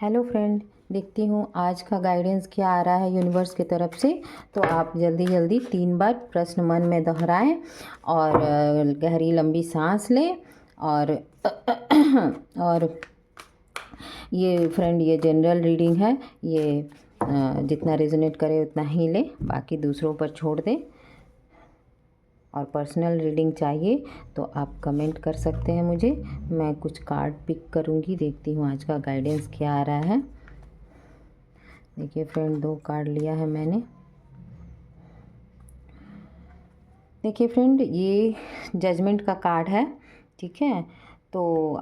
Hello friend, देखती हूँ आज का गाइडेंस क्या आ रहा है यूनिवर्स की तरफ से। तो आप जल्दी जल्दी 3 बार प्रश्न मन में दोहराएं और गहरी लंबी सांस लें। और और ये फ्रेंड, ये जनरल रीडिंग है, ये जितना रेजोनेट करे उतना ही लें, बाकी दूसरों पर छोड़ दें। और पर्सनल रीडिंग चाहिए तो आप कमेंट कर सकते हैं मुझे, मैं कुछ कार्ड पिक करूँगी। देखती हूँ आज का गाइडेंस क्या आ रहा है। देखिए फ्रेंड, 2 कार्ड लिया है मैंने। देखिए फ्रेंड, ये जजमेंट का कार्ड है, ठीक है। तो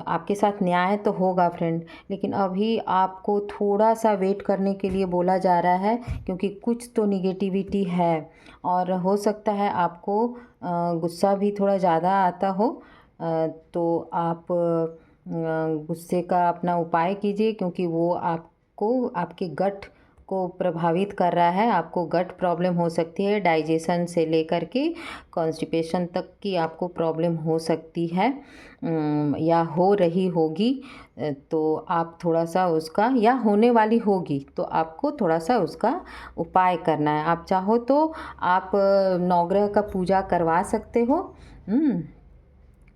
आपके साथ न्याय तो होगा फ्रेंड, लेकिन अभी आपको थोड़ा सा वेट करने के लिए बोला जा रहा है, क्योंकि कुछ तो निगेटिविटी है और हो सकता है आपको गुस्सा भी थोड़ा ज़्यादा आता हो। तो आप गुस्से का अपना उपाय कीजिए, क्योंकि वो आपको आपके गट को प्रभावित कर रहा है। आपको गट प्रॉब्लम हो सकती है, डाइजेशन से लेकर के कॉन्स्टिपेशन तक की आपको प्रॉब्लम हो सकती है या हो रही होगी। तो आप थोड़ा सा उसका, या होने वाली होगी, तो आपको थोड़ा सा उसका उपाय करना है। आप चाहो तो आप नवग्रह का पूजा करवा सकते हो,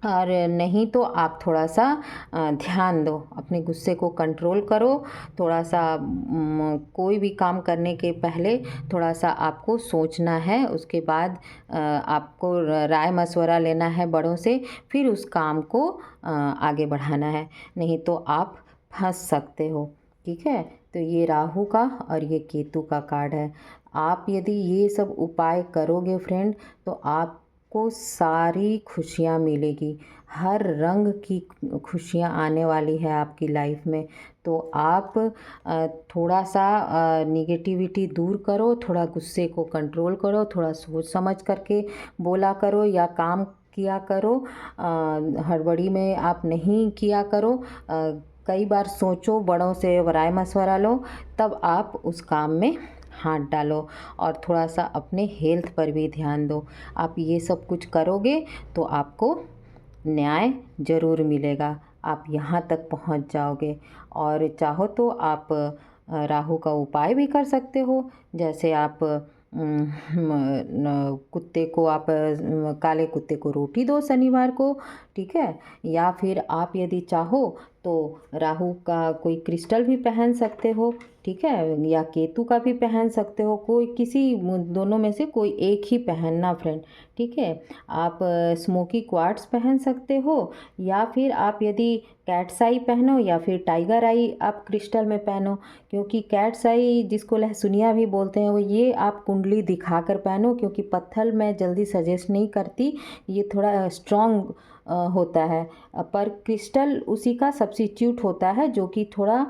और नहीं तो आप थोड़ा सा ध्यान दो, अपने गुस्से को कंट्रोल करो। थोड़ा सा कोई भी काम करने के पहले थोड़ा सा आपको सोचना है, उसके बाद आपको राय मशवरा लेना है बड़ों से, फिर उस काम को आगे बढ़ाना है, नहीं तो आप फंस सकते हो, ठीक है। तो ये राहु का और ये केतु का कार्ड है। आप यदि ये सब उपाय करोगे फ्रेंड, तो आप को सारी खुशियाँ मिलेगी, हर रंग की खुशियाँ आने वाली है आपकी लाइफ में। तो आप थोड़ा सा निगेटिविटी दूर करो, थोड़ा गुस्से को कंट्रोल करो, थोड़ा सोच समझ करके बोला करो या काम किया करो। हड़बड़ी में आप नहीं किया करो। कई बार सोचो, बड़ों से राय मशवरा लो, तब आप उस काम में हाथ डालो। और थोड़ा सा अपने हेल्थ पर भी ध्यान दो। आप ये सब कुछ करोगे तो आपको न्याय ज़रूर मिलेगा, आप यहाँ तक पहुँच जाओगे। और चाहो तो आप राहु का उपाय भी कर सकते हो, जैसे आप कुत्ते को आप काले कुत्ते को रोटी दो शनिवार को, ठीक है। या फिर आप यदि चाहो तो राहु का कोई क्रिस्टल भी पहन सकते हो, ठीक है, या केतु का भी पहन सकते हो। कोई किसी दोनों में से कोई एक ही पहनना फ्रेंड, ठीक है। आप स्मोकी क्वार्ट्स पहन सकते हो, या फिर आप यदि कैट्स आई पहनो, या फिर टाइगर आई आप क्रिस्टल में पहनो। क्योंकि कैट्स आई, जिसको लहसुनिया भी बोलते हैं, वो ये आप कुंडली दिखाकर पहनो, क्योंकि पत्थर मैं जल्दी सजेस्ट नहीं करती, ये थोड़ा स्ट्रॉन्ग होता है। पर क्रिस्टल उसी का सब्स्टिट्यूट होता है, जो कि थोड़ा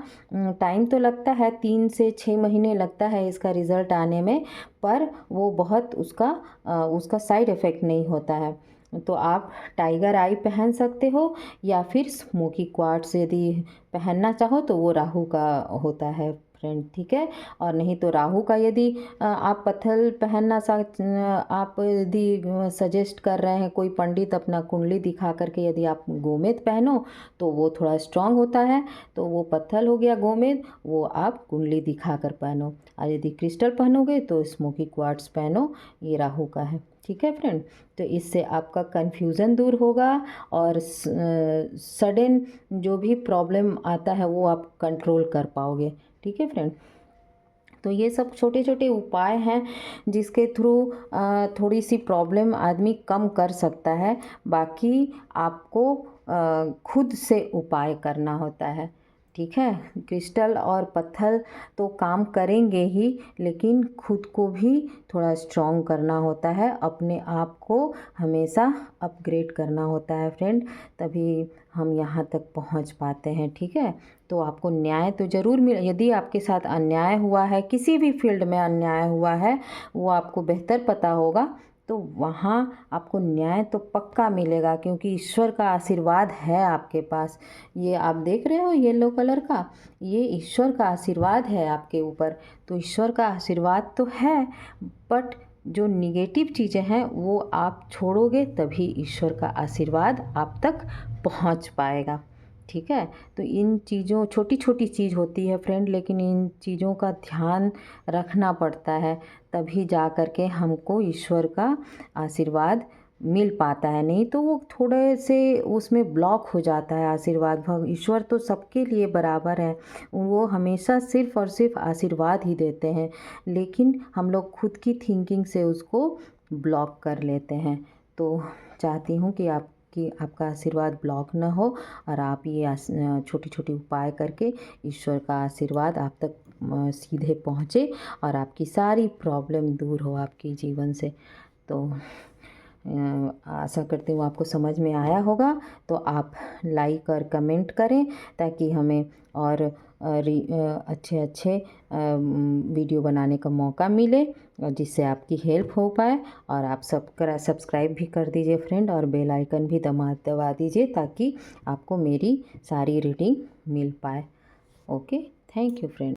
टाइम तो लगता है, 3 से 6 महीने लगता है इसका रिज़ल्ट आने में, पर वो बहुत उसका साइड इफ़ेक्ट नहीं होता है। तो आप टाइगर आई पहन सकते हो, या फिर स्मोकी क्वार्ट्स यदि पहनना चाहो तो वो राहु का होता है फ्रेंड, ठीक है। और नहीं तो राहु का यदि आप पत्थर पहनना आप यदि सजेस्ट कर रहे हैं कोई पंडित, अपना कुंडली दिखा करके यदि आप गोमेद पहनो तो वो थोड़ा स्ट्रांग होता है, तो वो पत्थर हो गया गोमेद, वो आप कुंडली दिखा कर पहनो। और यदि क्रिस्टल पहनोगे तो स्मोकी क्वार्ट्स पहनो, ये राहु का है, ठीक है फ्रेंड। तो इससे आपका कन्फ्यूज़न दूर होगा, और सडन जो भी प्रॉब्लम आता है वो आप कंट्रोल कर पाओगे, ठीक है फ्रेंड। तो ये सब छोटे छोटे उपाय हैं जिसके थ्रू थोड़ी सी प्रॉब्लम आदमी कम कर सकता है। बाकी आपको खुद से उपाय करना होता है, ठीक है। क्रिस्टल और पत्थर तो काम करेंगे ही, लेकिन खुद को भी थोड़ा स्ट्रॉन्ग करना होता है, अपने आप को हमेशा अपग्रेड करना होता है फ्रेंड, तभी हम यहाँ तक पहुँच पाते हैं, ठीक है। तो आपको न्याय तो ज़रूर मिल, यदि आपके साथ अन्याय हुआ है, किसी भी फील्ड में अन्याय हुआ है, वो आपको बेहतर पता होगा, तो वहाँ आपको न्याय तो पक्का मिलेगा, क्योंकि ईश्वर का आशीर्वाद है आपके पास। ये आप देख रहे हो येलो कलर का, ये ईश्वर का आशीर्वाद है आपके ऊपर। तो ईश्वर का आशीर्वाद तो है, बट जो निगेटिव चीज़ें हैं वो आप छोड़ोगे, तभी ईश्वर का आशीर्वाद आप तक पहुंच पाएगा, ठीक है। तो इन चीज़ों छोटी छोटी चीज़ होती है फ्रेंड, लेकिन इन चीज़ों का ध्यान रखना पड़ता है, तभी जा कर के हमको ईश्वर का आशीर्वाद मिल पाता है। नहीं तो वो थोड़े से उसमें ब्लॉक हो जाता है आशीर्वाद। ईश्वर तो सबके लिए बराबर है, वो हमेशा सिर्फ़ और सिर्फ़ आशीर्वाद ही देते हैं, लेकिन हम लोग खुद की थिंकिंग से उसको ब्लॉक कर लेते हैं। तो चाहती हूँ कि आपका आशीर्वाद ब्लॉक ना हो, और आप ये छोटी छोटी उपाय करके ईश्वर का आशीर्वाद आप तक सीधे पहुँचे, और आपकी सारी प्रॉब्लम दूर हो आपकी जीवन से। तो आशा करती हूँ आपको समझ में आया होगा। तो आप लाइक और कमेंट करें, ताकि हमें और अच्छे अच्छे वीडियो बनाने का मौका मिले, और जिससे आपकी हेल्प हो पाए। और आप सब्सक्राइब भी कर दीजिए फ्रेंड, और बेल आइकन भी दबा दीजिए, ताकि आपको मेरी सारी रीडिंग मिल पाए। Okay, thank you friend.